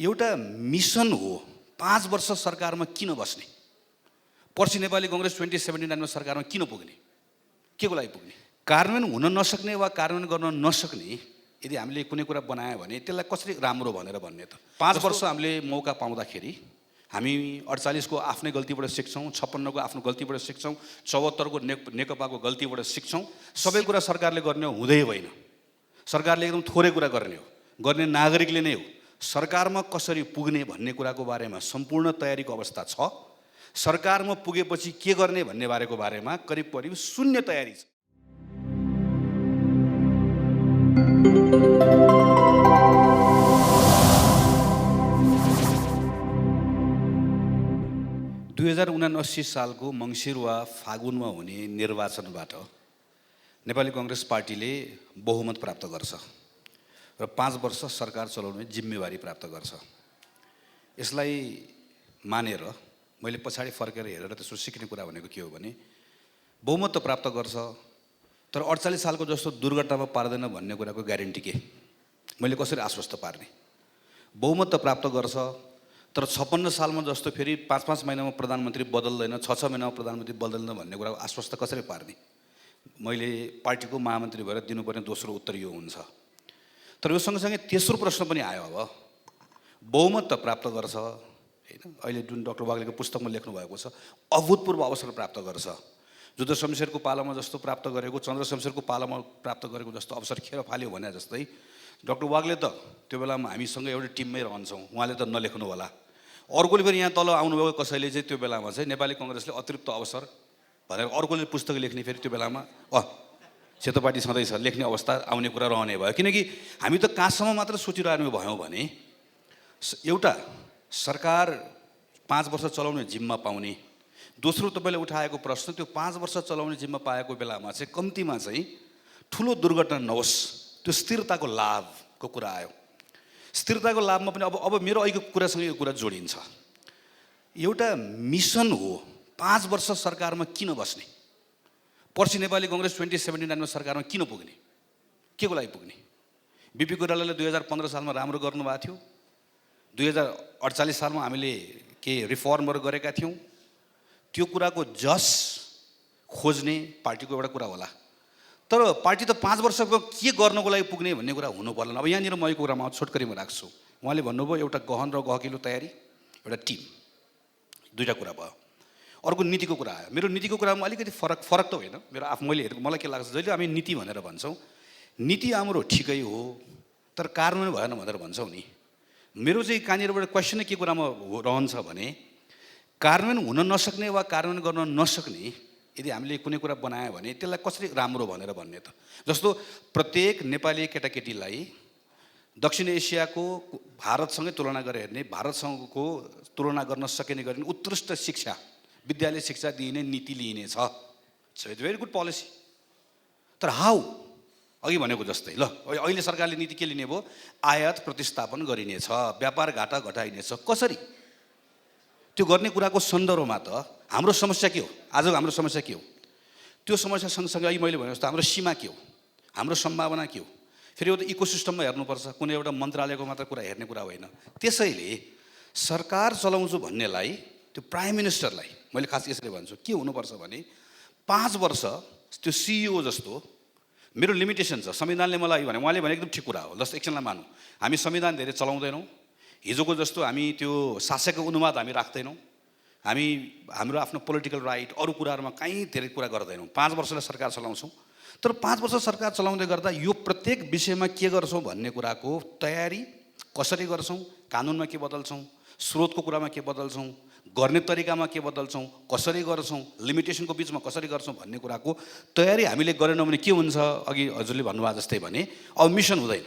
एउटा मिसन हो 5 वर्ष सरकारमा किन बस्ने, पर्सि नेपाली कांग्रेस 2079 मा सरकारमा किन पुग्ने, के को लागि पुग्ने, कार्यान्वयन हुन नसक्ने वा कार्यान्वयन गर्न नसक्ने यदि हामीले कुनै कुरा बनायो भने त्यसलाई कसरी राम्रो भनेर भन्ने त 5 वर्ष हामीले मौका पाउँदाखेरि हामी 48 को आफ्नै गल्तीबाट सिक्छौं, 56 को आफ्नो गल्तीबाट सिक्छौं, 74 को नेकपाको गल्तीबाट सिक्छौं। सबै कुरा सरकारले गर्ने हुँदै होइन, सरकारले एकदम थोरै कुरा गर्ने हो, गर्ने नागरिकले नै हो। सरकारमा कसरी पुग्ने भन्ने कुराको बारेमा सम्पूर्ण तयारीको अवस्था छ। सरकारमा पुगेपछि के गर्ने भन्ने बारेमा करिब 0 तयारी छ। सालको मङ्सिर वा फागुनमा हुने निर्वाचनबाट नेपाली कांग्रेस पार्टीले बहुमत प्राप्त गर्छ र 5 वर्ष सरकार चलाउने जिम्मेवारी प्राप्त गर्छ। यसलाई मानेर मैले पछाडि फर्केर हेरेर त्यसो सिक्ने कुरा भनेको के हो भने बहुमत त प्राप्त गर्छ तर 48 सालको जस्तो दुर्घटनामा पार्दैन भन्ने कुराको ग्यारेन्टी के, मैले कसरी आश्वस्त पार्ने। बहुमत त प्राप्त गर्छ तर 56 सालमा जस्तो फेरि 5-5 महिनामा प्रधानमन्त्री बदल्दैन, 6-6 महिनामा प्रधानमन्त्री बदल्दैन भन्ने कुरा आश्वस्त कसरी पार्ने। मैले पार्टीको महामन्त्री भएर दिनुपर्ने दोस्रो उत्तर यो हुन्छ। तर यो सँगसँगै तेस्रो प्रश्न पनि आयो। अब बहुमत त प्राप्त गर्छ हैन, अहिले जुन डाक्टर वाग्लेको पुस्तकमा लेख्नु भएको छ अभूतपूर्व अवसर प्राप्त गर्छ। जुद्ध शमशेरको पालामा जस्तो प्राप्त गरेको, चन्द्र शमशेरको पालामा प्राप्त गरेको जस्तो अवसर खेर फाल्यो भने जस्तै डाक्टर वाग्ले त त्यो बेलामा हामीसँग एउटै टिममै रहन्छौँ, उहाँले त नलेख्नु होला। अर्कोले पनि यहाँ तल आउनुभएको कसैले चाहिँ त्यो बेलामा चाहिँ नेपाली कांग्रेसले अतिरिक्त अवसर भनेर अर्कोले पुस्तक लेख्ने, फेरि त्यो बेलामा सेतो पार्टी छँदैछ लेख्ने अवस्था आउने कुरा रहने भयो। किनकि हामी त कहाँसम्म मात्र सोचिरहनु भयौँ भने एउटा सरकार 5 वर्ष चलाउने जिम्मा पाउने, दोस्रो तपाईँले उठाएको प्रश्न त्यो 5 वर्ष चलाउने जिम्मा पाएको बेलामा चाहिँ कम्तीमा चाहिँ ठुलो दुर्घटना नहोस्, त्यो स्थिरताको लाभको कुरा आयो। स्थिरताको लाभमा पनि अब मेरो अहिलेको कुरासँग यो कुरा जोडिन्छ। एउटा मिसन हो 5 वर्ष सरकारमा किन बस्ने, पर्सि नेपाली कांग्रेस 2079 मा सरकारमा किन पुग्ने, के को लागि पुग्ने। बीपी कोइरालाले 2015 सालमा राम्रो गर्नुभएको थियो, 2048 सालमा हामीले के रिफर्महरू गरेका थियौँ। त्यो कुराको जस खोज्ने पार्टीको एउटा कुरा होला, तर पार्टी त 5 वर्षको के गर्नको लागि पुग्ने भन्ने कुरा हुनु पर्दैन। अब यहाँनिर म यो कुरामा छोटकरीमा राख्छु। उहाँले भन्नुभयो एउटा गहन र गहकिलो तयारी, एउटा टिम, दुईटा कुरा भयो। अर्को नीतिको कुरा आयो। मेरो नीतिको कुरामा अलिकति फरक त होइन, मेरो मैले हेरेको मलाई के लाग्छ, जहिले हामी नीति भनेर भन्छौँ नीति हाम्रो ठिकै हो तर कार्यान्वयन भएन भनेर भन्छौँ नि। मेरो चाहिँ कहाँनिरबाट क्वेसन के कुरामा रहन्छ भने कार्यान्वयन हुन नसक्ने वा कार्यान्वयन गर्न नसक्ने यदि हामीले कुनै कुरा बनायो भने त्यसलाई कसरी राम्रो भनेर भन्ने त। जस्तो प्रत्येक नेपाली केटाकेटीलाई दक्षिण एसियाको भारतसँगै तुलना गरेर हेर्ने, भारतसँगको तुलना गर्न सकिने गर्ने उत्कृष्ट शिक्षा, विद्यालय शिक्षा दिइने नीति लिइनेछ। It's very good policy. तर हाउ, अघि भनेको जस्तै ल अहिले सरकारले नीति के लिने भयो, आयात प्रतिस्थापन गरिनेछ, व्यापार घाटा घटाइनेछ। कसरी त्यो गर्ने कुराको सन्दर्भमा त हाम्रो समस्या के हो, आजको हाम्रो समस्या के हो, त्यो समस्या सँगसँगै अहिले मैले भने जस्तो हाम्रो सीमा के हो, हाम्रो सम्भावना के हो, फेरि एउटा इकोसिस्टममा हेर्नुपर्छ, कुनै एउटा मन्त्रालयको मात्र कुरा हेर्ने कुरा होइन। त्यसैले सरकार चलाउँछु भन्नेलाई, त्यो प्राइम मिनिस्टरलाई मैले खास यसरी भन्छु के हुनुपर्छ भने 5 वर्ष त्यो सिइओ जस्तो मेरो लिमिटेसन छ। संविधानले मलाई भने, उहाँले भने एकदम ठिक कुरा हो। जस्तो एकछिनलाई मानौँ हामी संविधान धेरै चलाउँदैनौँ, हिजोको जस्तो हामी त्यो शासकको अनुवाद हामी राख्दैनौँ, हामी हाम्रो आफ्नो पोलिटिकल राइट अरू कुराहरूमा कहीँ धेरै कुरा गर्दैनौँ। 5 वर्षलाई सरकार चलाउँछौँ तर 5 वर्ष सरकार चलाउँदै गर्दा यो प्रत्येक विषयमा के गर्छौँ भन्ने कुराको तयारी कसरी गर्छौँ, कानुनमा के बदल्छौँ, स्रोतको कुरामा के बदल्छौँ, गर्ने तरिकामा के बदल्छौँ, कसरी गर्छौँ, लिमिटेसनको बिचमा कसरी गर्छौँ भन्ने कुराको तयारी हामीले गरेनौँ भने के हुन्छ, अघि हजुरले भन्नुभएको जस्तै भने अब मिसन हुँदैन।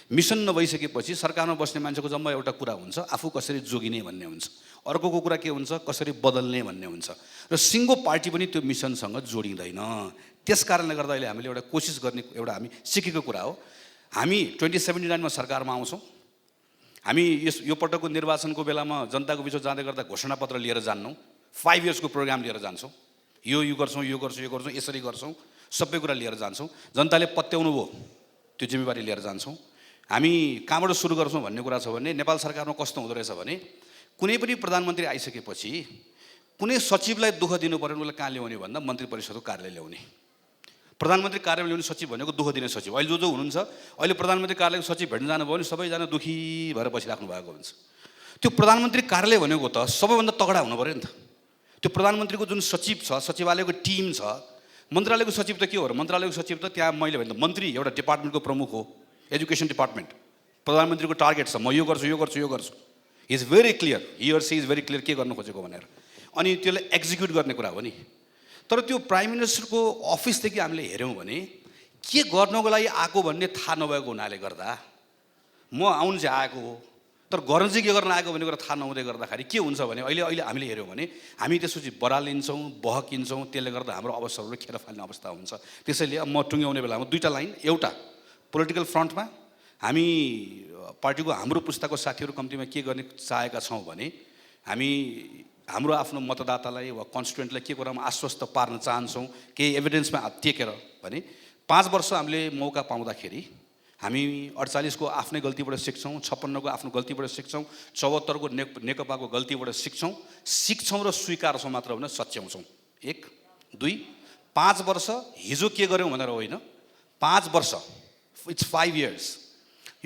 मिसन नभइसकेपछि सरकारमा बस्ने मान्छेको जम्मा एउटा कुरा हुन्छ, आफू कसरी जोगिने भन्ने हुन्छ, अर्कोको कुरा के हुन्छ, कसरी बदल्ने भन्ने हुन्छ। र सिङ्गो पार्टी पनि त्यो मिसनसँग जोडिँदैन। त्यस कारणले गर्दा अहिले हामीले एउटा कोसिस गर्ने एउटा हामी सिकेको कुरा हो। हामी 2079 मा सरकारमा आउँछौँ। हामी यो पटकको निर्वाचनको बेलामा जनताको बिचमा जाँदै गर्दा घोषणापत्र लिएर जान्नौँ, 5 इयर्सको प्रोग्राम लिएर जान्छौँ, यो गर्छौँ, यो गर्छौँ, यो गर्छौँ, यसरी गर्छौँ, सबै कुरा लिएर जान्छौँ। जनताले पत्याउनु भयो त्यो जिम्मेवारी लिएर जान्छौँ। हामी कहाँबाट सुरु गर्छौँ भन्ने कुरा छ भने नेपाल सरकारमा कस्तो हुँदो रहेछ भने कुनै पनि प्रधानमन्त्री आइसकेपछि कुनै सचिवलाई दुःख दिनु पर्यो भने उसलाई कहाँ ल्याउने भन्दा मन्त्री परिषदको कार्यालय ल्याउने। प्रधानमन्त्री कार्यालय ल्याउने सचिव भनेको दुःख दिने सचिव। अहिले जो हुनुहुन्छ अहिले प्रधानमन्त्री कार्यालयको सचिव भेट्न जानुभयो भने सबैजना दुःखी भएर बसिराख्नु भएको हुन्छ। त्यो प्रधानमन्त्री कार्यालय भनेको त सबैभन्दा तगडा हुनु पऱ्यो नि त। त्यो प्रधानमन्त्रीको जुन सचिव छ, सचिवालयको टिम छ, मन्त्रालयको सचिव त के हो र मन्त्रालयको सचिव त त्यहाँ मैले भने त मन्त्री एउटा डिपार्टमेन्टको प्रमुख हो, एजुकेसन डिपार्टमेन्ट। प्रधानमन्त्रीको टार्गेट छ म यो गर्छु यो गर्छु यो गर्छु। He is very clear, he or she is very clear के गर्नु खोजेको भनेर। अनि त्यसलाई एक्जिक्युट गर्ने कुरा हो नि। तर त्यो प्राइम मिनिस्टरको अफिसदेखि हामीले हेऱ्यौँ भने के गर्नको लागि आएको भन्ने थाहा नभएको हुनाले गर्दा म आउनु चाहिँ आएको हो तर गर्न चाहिँ के गर्न आएको भन्ने कुरा थाहा नहुँदै गर्दाखेरि के हुन्छ भने अहिले हामीले हेऱ्यौँ भने हामी त्यसपछि बरालिन्छौँ, बहकिन्छौँ, त्यसले गर्दा हाम्रो अवसरहरू खेर फाल्ने अवस्था हुन्छ। त्यसैले म टुङ्ग्याउने बेलामा दुईवटा लाइन, एउटा पोलिटिकल फ्रन्टमा हामी पार्टीको हाम्रो पुस्ताको साथीहरू कम्तीमा के गर्ने चाहेका छौँ भने हामी हाम्रो आफ्नो मतदातालाई वा कन्स्टिट्युएन्टलाई के कुरामा आश्वस्त पार्न चाहन्छौँ, केही एभिडेन्समा टेकेर भने 5 वर्ष हामीले मौका पाउँदाखेरि हामी 48 को आफ्नै गल्तीबाट सिक्छौँ, 56 को आफ्नो गल्तीबाट सिक्छौँ, 74 को नेकपाको गल्तीबाट सिक्छौँ र स्वीकार्छौँ मात्र होइन सच्याउँछौँ। 1 2 5 वर्ष हिजो के गर्यौँ भनेर होइन, 5 वर्ष, इट्स 5 इयर्स।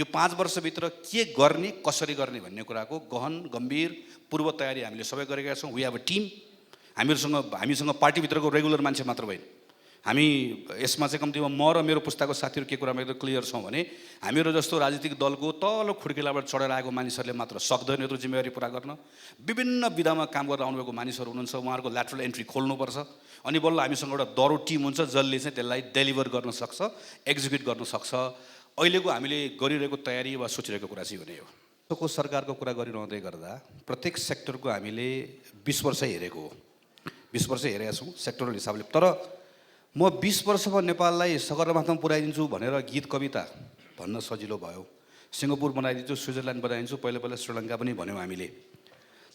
यो 5 वर्षभित्र के गर्ने कसरी गर्ने भन्ने कुराको गहन गम्भीर पूर्व तयारी हामीले सबै गरेका छौँ। We have a team. हामीसँग पार्टीभित्रको रेगुलर मान्छे मात्र होइन, हामी यसमा चाहिँ कम्तीमा म र मेरो पुस्ताको साथीहरू के कुरामा एकदम क्लियर छौँ भने हामीहरू जस्तो राजनीतिक दलको तल्लो खुड्किलाबाट चढेर आएको मानिसहरूले मात्र सक्दैन यत्रो जिम्मेवारी पुरा गर्न। विभिन्न विधामा काम गरेर आउनुभएको मानिसहरू हुनुहुन्छ, उहाँहरूको ल्याटरल एन्ट्री खोल्नुपर्छ अनि बल्ल हामीसँग एउटा दरो टिम हुन्छ जसले चाहिँ त्यसलाई डेलिभर गर्न सक्छ, एक्जिक्युट गर्न सक्छ। अहिलेको हामीले गरिरहेको तयारी वा सोचिरहेको कुरा चाहिँ भने हो सरकारको कुरा गरिरहँदै गर्दा प्रत्येक सेक्टरको हामीले 20 वर्ष हेरेको हो, 20 वर्ष हेरेका छौँ सेक्टरल हिसाबले। तर म 20 वर्षमा नेपाललाई सगरमाथामा पुर्याइदिन्छु भनेर गीत कविता भन्न सजिलो भयो, सिङ्गापुर बनाइदिन्छु, स्विजरल्यान्ड बनाइदिन्छु, पहिला श्रीलङ्का पनि भन्यौँ हामीले।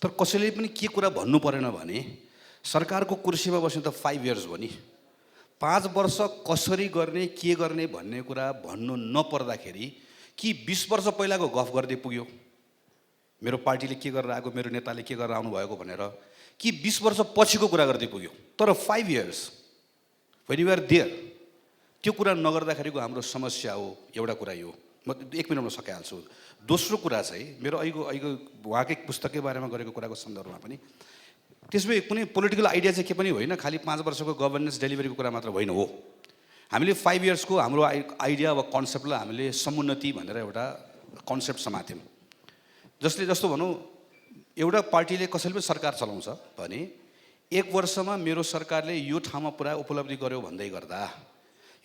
तर कसैले पनि के कुरा भन्नु परेन भने सरकारको कुर्सीमा बस्ने त 5 इयर्स हो नि, 5 वर्ष कसरी गर्ने के गर्ने भन्ने कुरा भन्नु नपर्दाखेरि कि 20 वर्ष पहिलाको गफ गर्दै पुग्यो, मेरो पार्टीले के गरेर आएको, मेरो नेताले के गरेर आउनुभएको भनेर, कि 20 वर्ष पछिको कुरा गर्दै पुग्यो। तर 5 years when you are there त्यो कुरा नगर्दाखेरिको हाम्रो समस्या हो। एउटा कुरा यो म 1 मिनटमा सकिहाल्छु। दोस्रो कुरा चाहिँ मेरो अहिलेको उहाँकै पुस्तककै बारेमा गरेको कुराको सन्दर्भमा पनि त्यसमै कुनै पोलिटिकल आइडिया चाहिँ के पनि होइन, खालि 5 वर्षको गभर्नेन्स डेलिभरीको कुरा मात्र होइन हो। हामीले 5 इयर्सको हाम्रो आइडिया वा कन्सेप्टलाई हामीले समुन्नति भनेर एउटा कन्सेप्ट समात्यौँ। जस्तो भनौँ एउटा पार्टीले कसैले पनि सरकार चलाउँछ भने 1 वर्षमा मेरो सरकारले यो ठाउँमा पुरा उपलब्धि गर्यो भन्दै गर्दा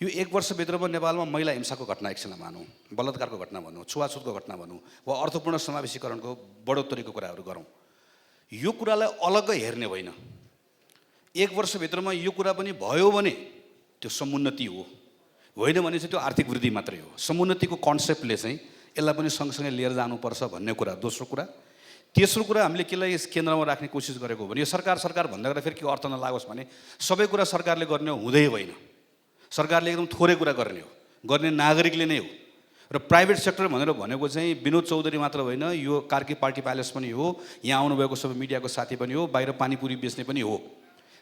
यो 1 वर्षभित्रमा नेपालमा महिला हिंसाको घटना एकछिनलाई मानौँ, बलात्कारको घटना भनौँ, छुवाछुतको घटना भनौँ वा अर्थपूर्ण समावेशीकरणको बढोत्तरीको कुराहरू गरौँ, यो कुरालाई अलग्गै हेर्ने होइन। 1 वर्षभित्रमा यो कुरा पनि भयो भने त्यो समुन्नति हो, होइन भने चाहिँ त्यो आर्थिक वृद्धि मात्रै हो। समुन्नतिको कन्सेप्टले चाहिँ यसलाई पनि सँगसँगै लिएर जानुपर्छ भन्ने कुरा दोस्रो कुरा। तेस्रो कुरा हामीले केलाई यस केन्द्रमा राख्ने कोसिस गरेको भने यो सरकार भन्दा गर्दा फेरि के अर्थ नलागोस् भने सबै कुरा सरकारले गर्ने हुँदै होइन, सरकारले एकदम थोरै कुरा गर्ने हो, गर्ने नागरिकले नै हो। र प्राइभेट सेक्टर भनेर भनेको चाहिँ विनोद चौधरी मात्र होइन, यो कार्की पार्टी प्यालेस पनि हो, यहाँ आउनुभएको सबै मिडियाको साथी पनि हो, बाहिर पानीपुरी बेच्ने पनि हो।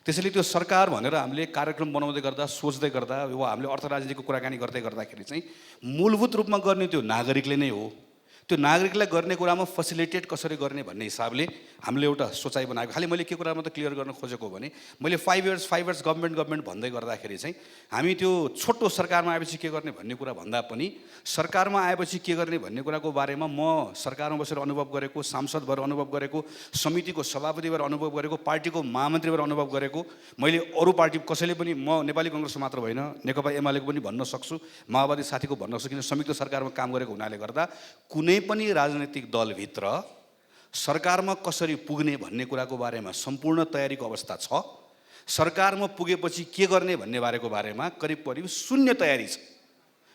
त्यसैले त्यो सरकार भनेर हामीले कार्यक्रम बनाउँदै गर्दा सोच्दै गर्दा वा हामीले अर्थ राजनीतिको कुराकानी गर्दै गर्दाखेरि चाहिँ मूलभूत रूपमा गर्ने त्यो नागरिकले नै हो। त्यो नागरिकलाई गर्ने कुरामा फेसिलिटेट कसरी गर्ने भन्ने हिसाबले हामीले एउटा सोचाइ बनाएको। खालि मैले के कुरा मात्रै क्लियर गर्न खोजेको भने मैले 5 इयर्स गभर्मेन्ट भन्दै गर्दाखेरि चाहिँ हामी त्यो छोटो सरकारमा आएपछि के गर्ने भन्ने कुरा भन्दा पनि सरकारमा आएपछि के गर्ने भन्ने कुराको बारेमा म सरकारमा बसेर अनुभव गरेको, सांसद भएर अनुभव गरेको, समितिको सभापति भएर अनुभव गरेको, पार्टीको महामन्त्री भएर अनुभव गरेको, मैले अरू पार्टी कसैले पनि म नेपाली कङ्ग्रेसको मात्र होइन नेकपा एमालेको पनि भन्न सक्छु, माओवादी साथीको भन्न सक्छु, किन संयुक्त सरकारमा काम गरेको हुनाले गर्दा कुनै पनि राजनैतिक दलभित्र सरकारमा कसरी पुग्ने भन्ने कुराको बारेमा सम्पूर्ण तयारीको अवस्था छ। सरकारमा पुगेपछि के गर्ने भन्ने बारेमा करिब 0 तयारी छ।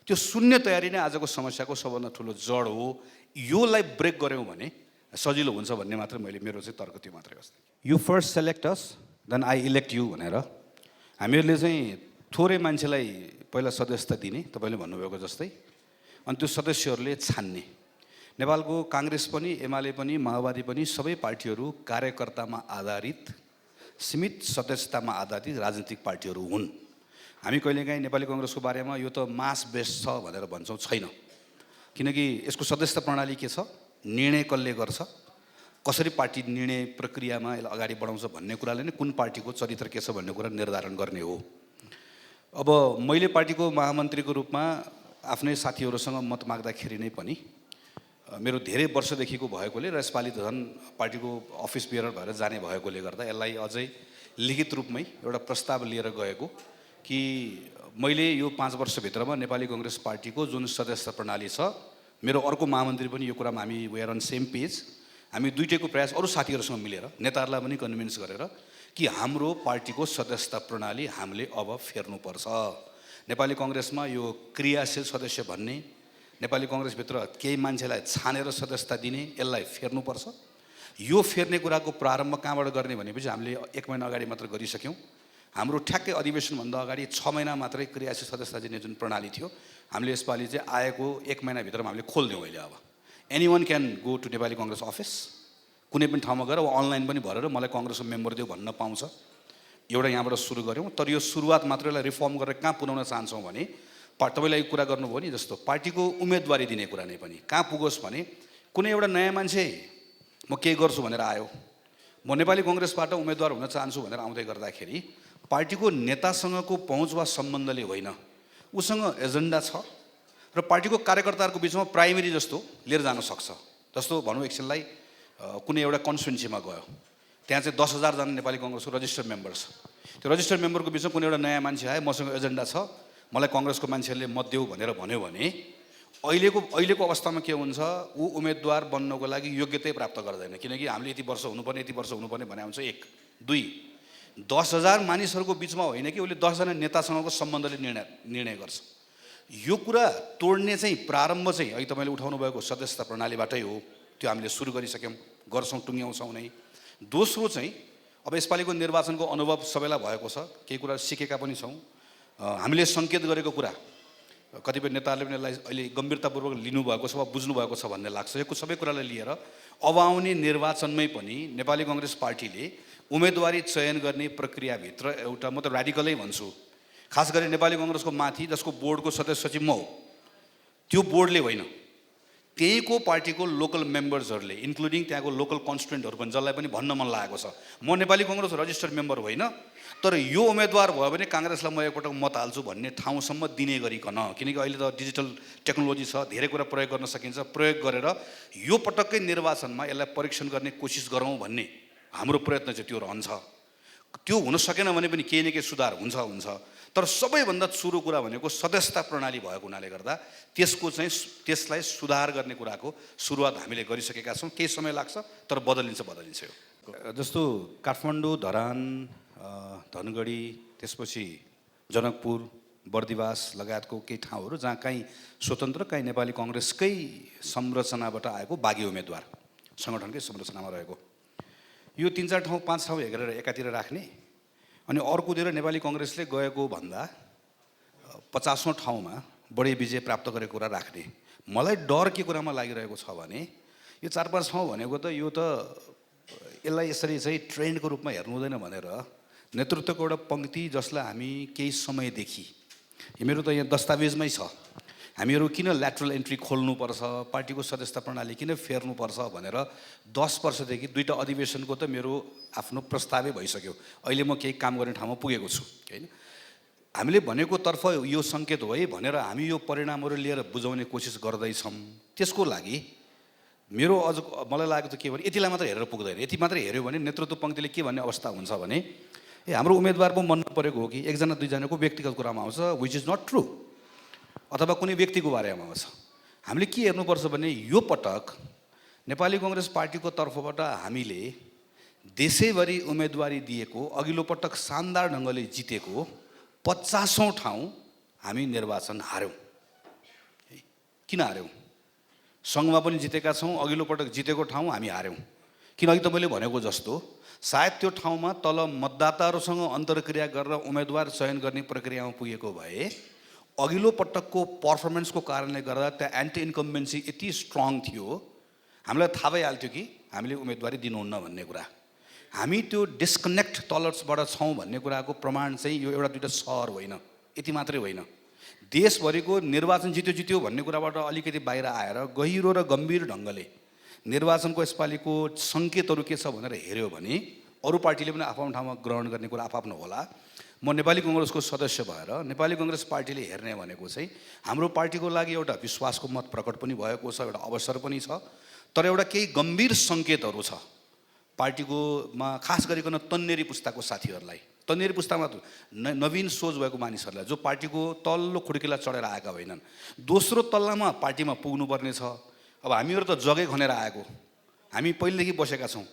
त्यो 0 तयारी नै आजको समस्याको सबभन्दा ठुलो जड हो। योलाई ब्रेक गऱ्यौँ भने सजिलो हुन्छ भन्ने मात्र मेरो चाहिँ तर्क त्यो मात्रै हो। You first select us then I elect you भनेर हामीहरूले चाहिँ थोरै मान्छेलाई पहिला सदस्यता दिने, तपाईँले भन्नुभएको जस्तै अनि त्यो सदस्यहरूले छान्ने। नेपालको काङ्ग्रेस पनि, एमाले पनि, माओवादी पनि सबै पार्टीहरू कार्यकर्तामा आधारित, सीमित सदस्यतामा आधारित राजनीतिक पार्टीहरू हुन्। हामी कहिलेकाहीँ नेपाली कङ्ग्रेसको बारेमा यो त मास बेस छ भनेर भन्छौँ, छैन। किनकि यसको सदस्यता प्रणाली के छ, निर्णय कसले गर्छ, कसरी पार्टी निर्णय प्रक्रियामा यसलाई अगाडि बढाउँछ भन्ने कुराले नै कुन पार्टीको चरित्र के छ भन्ने कुरा निर्धारण गर्ने हो। अब मैले पार्टीको महामन्त्रीको रूपमा आफ्नै साथीहरूसँग मत माग्दाखेरि नै पनि मेरो धेरै वर्षदेखिको भएकोले र यसपालि त झन् पार्टीको अफिस बियर भएर जाने भएकोले गर्दा यसलाई अझै लिखित रूपमै एउटा प्रस्ताव लिएर गएको कि मैले यो 5 वर्षभित्रमा नेपाली कङ्ग्रेस पार्टीको जुन सदस्यता प्रणाली छ, मेरो अर्को महामन्त्री पनि यो कुरामा हामी we are on same page. हामी दुईटैको प्रयास अरू साथीहरूसँग मिलेर नेताहरूलाई पनि कन्भिन्स गरेर कि हाम्रो पार्टीको सदस्यता प्रणाली हामीले अब फेर्नुपर्छ। नेपाली कङ्ग्रेसमा यो क्रियाशील सदस्य भन्ने, नेपाली कङ्ग्रेसभित्र केही मान्छेलाई छानेर सदस्यता दिने, यसलाई फेर्नुपर्छ। यो फेर्ने कुराको प्रारम्भ कहाँबाट गर्ने भनेपछि हामीले 1 महिना अगाडि मात्र गरिसक्यौँ। हाम्रो ठ्याक्कै अधिवेशनभन्दा अगाडि 6 महिना मात्रै क्रियाशील सदस्यता दिने जुन प्रणाली थियो, हामीले यसपालि चाहिँ आएको 1 महिनाभित्रमा हामीले खोलिदियौँ। अहिले अब anyone can go to Nepali Congress office, कुनै पनि ठाउँमा गएर अनलाइन पनि भरेर मलाई कङ्ग्रेसको मेम्बर दियो भन्न पाउँछ। एउटा यहाँबाट सुरु गऱ्यौँ। तर यो सुरुवात मात्र, यसलाई रिफर्म गरेर कहाँ पुर्याउन चाहन्छौँ भने तपाईँलाई कुरा गर्नुभयो नि जस्तो पार्टीको उम्मेदवारी दिने कुरा नै पनि कहाँ पुगोस् भने कुनै एउटा नयाँ मान्छे म केही गर्छु भनेर आयो, म नेपाली कङ्ग्रेसबाट उम्मेदवार हुन चाहन्छु भनेर आउँदै गर्दाखेरि पार्टीको नेतासँगको पहुँच वा सम्बन्धले होइन, उसँग एजेन्डा छ र पार्टीको कार्यकर्ताहरूको बिचमा प्राइमेरी जस्तो लिएर जान सक्छ। जस्तो भनौँ एकछिनलाई कुनै एउटा कन्स्टिट्युन्सीमा गयो, त्यहाँ चाहिँ 10,000 जना नेपाली कङ्ग्रेसको रजिस्टर्ड मेम्बर छ। त्यो रजिस्टर्ड मेम्बरको बिचमा कुनै एउटा नयाँ मान्छे आयो, मसँग एजेन्डा छ, मलाई कङ्ग्रेसको मान्छेहरूले मत देऊ भनेर भन्यो भने अहिलेको अवस्थामा के हुन्छ, ऊ उम्मेदवार बन्नको लागि योग्यतै प्राप्त गर्दैन। किनकि हामीले यति वर्ष हुनुपर्ने, यति वर्ष हुनुपर्ने भने हुन्छ। 1, 2, 10,000 मानिसहरूको बिचमा होइन कि उसले 10 जना नेतासँगको सम्बन्धले निर्णय गर्छ। यो कुरा तोड्ने चाहिँ प्रारम्भ चाहिँ अहिले तपाईँले उठाउनु भएको सदस्यता प्रणालीबाटै हो। त्यो हामीले सुरु गरिसक्यौँ, गर्छौँ, टुङ्ग्याउँछौँ नै। दोस्रो चाहिँ अब यसपालिको निर्वाचनको अनुभव सबैलाई भएको छ, केही कुरा सिकेका पनि छौँ। हामीले सङ्केत गरेको कुरा कतिपय नेताहरूले पनि यसलाई अहिले गम्भीरतापूर्वक लिनुभएको छ वा बुझ्नुभएको छ भन्ने लाग्छ। यो सबै कुरालाई लिएर अब आउने निर्वाचनमै पनि नेपाली कङ्ग्रेस पार्टीले उम्मेदवारी चयन गर्ने प्रक्रियाभित्र एउटा, म त र्याडिकलै भन्छु, खास गरी नेपाली कङ्ग्रेसको माथि जसको बोर्डको सदस्य सचिव म हो, त्यो बोर्डले होइन, त्यहीँको पार्टीको लोकल मेम्बर्सहरूले इन्क्लुडिङ त्यहाँको लोकल कन्स्टिट्युएन्टहरू पनि, जसलाई पनि भन्न मन लागेको छ म नेपाली कङ्ग्रेस रजिस्टर्ड मेम्बर होइन, तर यो उम्मेदवार भयो भने काङ्ग्रेसलाई म एकपटक मत हाल्छु भन्ने ठाउँसम्म दिने गरिकन। किनकि अहिले त डिजिटल टेक्नोलोजी छ, धेरै कुरा प्रयोग गर्न सकिन्छ। प्रयोग गरेर यो पटक्कै निर्वाचनमा यसलाई परीक्षण गर्ने कोसिस गरौँ भन्ने हाम्रो प्रयत्न चाहिँ त्यो रहन्छ। त्यो हुन सकेन भने पनि केही न केही सुधार हुन्छ। तर सबैभन्दा सुरु कुरा भनेको सदस्यता प्रणाली भएको हुनाले गर्दा त्यसलाई सुधार गर्ने कुराको सुरुवात हामीले गरिसकेका छौँ। केही समय लाग्छ, तर बदलिन्छ यो। जस्तो काठमाडौँ, धरान, धनगढी, त्यसपछि जनकपुर, बर्दिवास लगायतको केही ठाउँहरू जहाँ काहीँ स्वतन्त्र, काहीँ नेपाली कङ्ग्रेसकै संरचनाबाट आएको बागी उम्मेदवार सङ्गठनकै संरचनामा रहेको, यो 3-4 ठाउँ 5 ठाउँ हेरेर एकातिर राख्ने, अनि अर्कोतिर नेपाली कङ्ग्रेसले गएको भन्दा 50औँ ठाउँमा बढी विजय प्राप्त गरेको कुरा राख्ने। मलाई डर के कुरामा लागिरहेको छ भने यो 4-5 ठाउँ भनेको त यो त यसलाई यसरी चाहिँ ट्रेन्डको रूपमा हेर्नु हुँदैन भनेर नेतृत्वको एउटा पङ्क्ति जसलाई हामी केही समयदेखि, मेरो त यहाँ दस्तावेजमै छ, हामीहरू किन ल्याटरल एन्ट्री खोल्नुपर्छ, पार्टीको सदस्यता प्रणाली किन फेर्नुपर्छ भनेर 10 वर्षदेखि 2टा अधिवेशनको त मेरो आफ्नो प्रस्तावै भइसक्यो। अहिले म केही काम गर्ने ठाउँमा पुगेको छु होइन। हामीले भनेको तर्फ यो सङ्केत हो है भनेर हामी यो परिणामहरू लिएर बुझाउने कोसिस गर्दैछौँ। त्यसको लागि मेरो अझ मलाई लागेको त के भने यतिलाई मात्र हेरेर पुग्दैन। यति मात्रै हेऱ्यो भने नेतृत्व पङ्क्तिले के भन्ने अवस्था हुन्छ भने हाम्रो उम्मेदवार पो मन नपरेको हो कि 1 जना 2 जनाको व्यक्तिगत कुरामा आउँछ, विच इज नट ट्रु, अथवा कुनै व्यक्तिको बारेमा आउँछ। हामीले के हेर्नुपर्छ भने यो पटक नेपाली कङ्ग्रेस पार्टीको तर्फबाट हामीले देशैभरि उम्मेदवारी दिएको, अघिल्लो पटक शानदार ढङ्गले जितेको 50औँ ठाउँ हामी निर्वाचन हार्यौँ। किन हार्यौँ? सङ्घमा पनि जितेका छौँ, अघिल्लो पटक जितेको ठाउँ हामी हार्यौँ। किनकि तपाईँले भनेको जस्तो सायद त्यो ठाउँमा तल मतदाताहरूसँग अन्तर्क्रिया गरेर उम्मेदवार चयन गर्ने प्रक्रियामा पुगेको भए अघिल्लो पटकको पर्फर्मेन्सको कारणले गर्दा त्यहाँ एन्टी इन्कम्बेन्सी यति स्ट्रङ थियो, हामीलाई थाहा भइहाल्थ्यो कि हामीले उम्मेदवारी दिनुहुन्न भन्ने कुरा। हामी त्यो डिस्कनेक्ट तलर्सबाट छौँ भन्ने कुराको प्रमाण चाहिँ यो एउटा दुईवटा सहर होइन, यति मात्रै होइन, देशभरिको निर्वाचन जित्यो भन्ने कुराबाट अलिकति बाहिर आएर गहिरो र गम्भीर ढङ्गले निर्वाचनको यसपालिको सङ्केतहरू के छ भनेर हेऱ्यो भने अरू पार्टीले पनि आफ्नो ठाउँमा ग्रहण गर्ने कुरा आफ्नो होला। म नेपाली कङ्ग्रेसको सदस्य भएर नेपाली कङ्ग्रेस पार्टीले हेर्ने भनेको चाहिँ हाम्रो पार्टीको लागि एउटा विश्वासको मत प्रकट पनि भएको छ, एउटा अवसर पनि छ, तर एउटा केही गम्भीर सङ्केतहरू छ पार्टीकोमा, खास गरिकन तन्नेरी पुस्ताको साथीहरूलाई, तन्नेरी पुस्तामा नवीन सोच भएको मानिसहरूलाई जो पार्टीको तल्लो खुड्किला चढेर आएका होइनन्, दोस्रो तल्लामा पार्टीमा पुग्नुपर्ने छ। अब हामीहरू त जगै खनेर आएको, हामी पहिलेदेखि बसेका छौँ।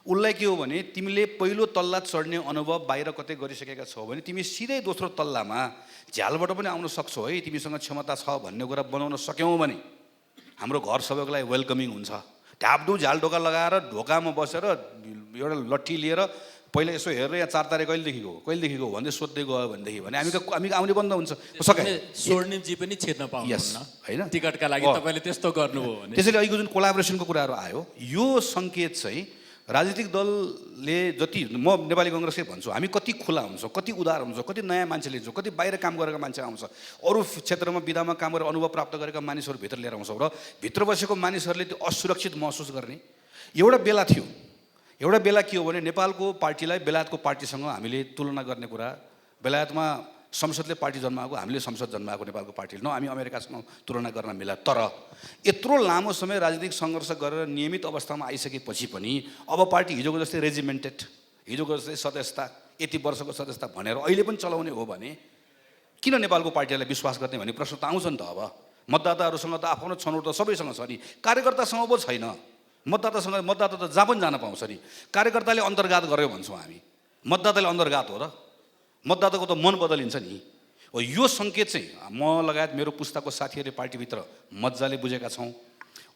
उसलाई के हो भने तिमीले पहिलो तल्ला चढ्ने अनुभव बाहिर कतै गरिसकेका छौ भने तिमी सिधै दोस्रो तल्लामा झ्यालबाट पनि आउन सक्छौ है, तिमीसँग क्षमता छ भन्ने कुरा बनाउन सक्यौँ भने हाम्रो घर सबैको लागि वेलकमिङ हुन्छ। ढापडु झ्याल ढोका लगाएर ढोकामा बसेर एउटा लट्ठी लिएर पहिला यसो हेरेर यहाँ 4 तारिक कहिलेदेखिको भन्दै सोध्दै गयो भनेदेखि भने हामी आउने बन्द हुन्छ। स्वर्णिमजी पनि छिर्न पाउनुहुन्न हैन, टिकटका लागि तपाईँले त्यस्तो गर्नुभयो भने। त्यसैले अहिलेको जुन कोलाबोरेसनको कुराहरू आयो, यो सङ्केत चाहिँ राजनीतिक दलले जति, म नेपाली कङ्ग्रेसकै भन्छु, हामी कति खुला हुन्छौँ, कति उदार हुन्छौँ, कति नयाँ मान्छे लिन्छौँ, कति बाहिर काम गरेका मान्छे आउँछ, अरू क्षेत्रमा विधामा काम गरेर अनुभव प्राप्त गरेका मानिसहरू भित्र लिएर आउँछौँ र भित्र बसेको मानिसहरूले त्यो असुरक्षित महसुस गर्ने एउटा बेला थियो। एउटा बेला के हो भने नेपालको पार्टीलाई बेलायतको पार्टीसँग हामीले तुलना गर्ने कुरा, बेलायतमा संसदले पार्टी जन्माएको, हामीले संसद जन्माएको नेपालको पार्टीले, हामी अमेरिकासँग तुलना गर्न मिला। तर यत्रो लामो समय राजनीतिक सङ्घर्ष गरेर नियमित अवस्थामा आइसकेपछि पनि अब पार्टी हिजोको जस्तै रेजिमेन्टेड, हिजोको जस्तै सदस्यता, यति वर्षको सदस्यता भनेर अहिले पनि चलाउने हो भने किन नेपालको पार्टीलाई विश्वास गर्ने भन्ने प्रश्न त आउँछ नि त। अब मतदाताहरूसँग त आफ्नो छनौट त सबैसँग छ नि, कार्यकर्तासँग पो छैन। मतदाता त जहाँ पनि जान पाउँछ नि, कार्यकर्ताले अन्तर्घात गर्यो भन्छौँ हामी, मतदाताले अन्तर्घात हो र, मतदाताको त मन बदलिन्छ नि। हो यो सङ्केत चाहिँ म लगायत मेरो पुस्ताको साथीहरूले पार्टीभित्र मजाले बुझेका छौँ।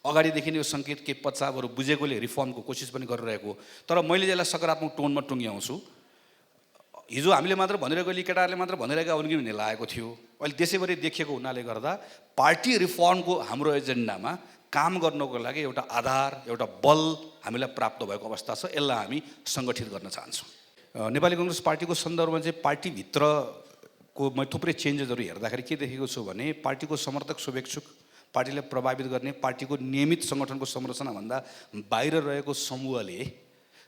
अगाडिदेखि नै यो सङ्केत के पच्चावहरू बुझेकोले रिफर्मको कोसिस पनि गरिरहेको, तर मैले यसलाई सकारात्मक टोनमा टुङ्ग्याउँछु। हिजो हामीले मात्र भनिरहेको, केटाहरूले मात्र भनिरहेका हुन् कि भन्ने लागेको थियो, अहिले देशैभरि देखिएको हुनाले गर्दा पार्टी रिफर्मको हाम्रो एजेन्डामा काम गर्नको लागि एउटा आधार, एउटा बल हामीलाई प्राप्त भएको अवस्था छ, यसलाई हामी सङ्गठित गर्न चाहन्छौँ। नेपाली कङ्ग्रेस पार्टीको सन्दर्भमा चाहिँ पार्टीभित्रको मैले थुप्रै चेन्जेसहरू हेर्दाखेरि के देखेको छु भने पार्टीको समर्थक शुभेच्छुक, पार्टीलाई प्रभावित गर्ने, पार्टीको नियमित सङ्गठनको संरचनाभन्दा बाहिर रहेको समूहले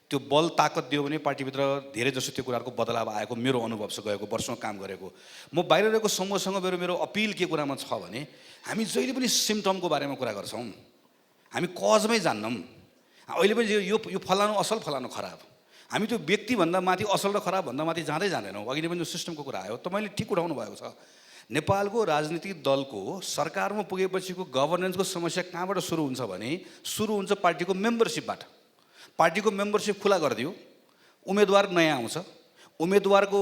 त्यो बल ताकत दियो भने पार्टीभित्र धेरै जसो त्यो कुराहरूको बदलाव आएको मेरो अनुभव छ, गएको वर्षमा काम गरेको। म बाहिर रहेको समूहसँग मेरो अपिल के कुरामा छ भने हामी जहिले पनि सिम्टमको बारेमा कुरा गर्छौँ, हामी कजमै जान्नौँ। अहिले पनि यो फलानु असल फलानु खराब, हामी त्यो व्यक्तिभन्दा माथि असल र खराब भन्दा माथि जाँदै जाँदैनौँ। अघि नै पनि जो सिस्टमको कुरा आयो तपाईँले ठिक उठाउनु भएको छ। नेपालको राजनीतिक दलको सरकारमा पुगेपछिको गभर्नेन्सको समस्या कहाँबाट सुरु हुन्छ भने सुरु हुन्छ पार्टीको मेम्बरसिपबाट। पार्टीको मेम्बरसिप खुला गरिदियो, उम्मेदवार नयाँ आउँछ, उम्मेदवारको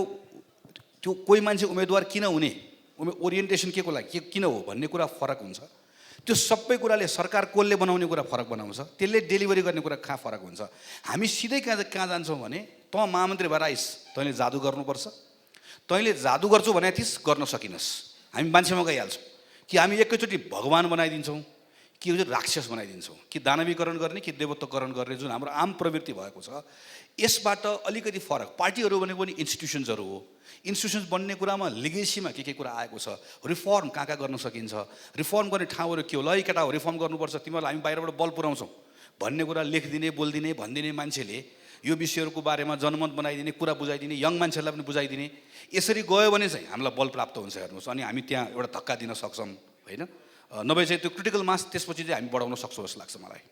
त्यो कोही मान्छे उम्मेदवार किन हुने, ओरिएन्टेसन के को लागि किन हो भन्ने कुरा फरक हुन्छ। त्यो सबै कुराले सरकार कसले बनाउने कुरा फरक बनाउँछ, त्यसले डेलिभरी गर्ने कुरा कहाँ फरक हुन्छ। हामी सिधै कहाँ जान्छौँ भने त महामन्त्री भएर आइस, तैँले जादु गर्नुपर्छ, तैँले जादु गर्छु भने थिस् गर्न सकिनस्, हामी मान्छेमा गइहाल्छौँ कि हामी एकैचोटि भगवान् बनाइदिन्छौँ कि राक्षस बनाइदिन्छौँ, कि दानवीकरण गर्ने कि देवत्वकरण गर्ने जुन हाम्रो आम प्रवृत्ति भएको छ। यसबाट अलिकति फरक, पार्टीहरू भनेको पनि इन्स्टिट्युसन्सहरू हो, इन्स्टिट्युसन्स बन्ने कुरामा लिगेसीमा के कुरा आएको छ, रिफर्म कहाँ गर्न सकिन्छ, रिफर्म गर्ने ठाउँहरू के हो, ल केटा हो रिफर्म गर्नुपर्छ, तिमीहरूलाई हामी बाहिरबाट बल पुऱ्याउँछौँ भन्ने कुरा लेखिदिने, बोलिदिने, भनिदिने मान्छेले यो विषयहरूको बारेमा जनमत बनाइदिने, कुरा बुझाइदिने, यङ मान्छेहरूलाई पनि बुझाइदिने, यसरी गयो भने चाहिँ हामीलाई बल प्राप्त हुन्छ। हेर्नुहोस्, अनि हामी त्यहाँ एउटा धक्का दिन सक्छौँ होइन, नभए चाहिँ त्यो क्रिटिकल मास त्यसपछि चाहिँ हामी बढाउन सक्छौँ जस्तो लाग्छ मलाई।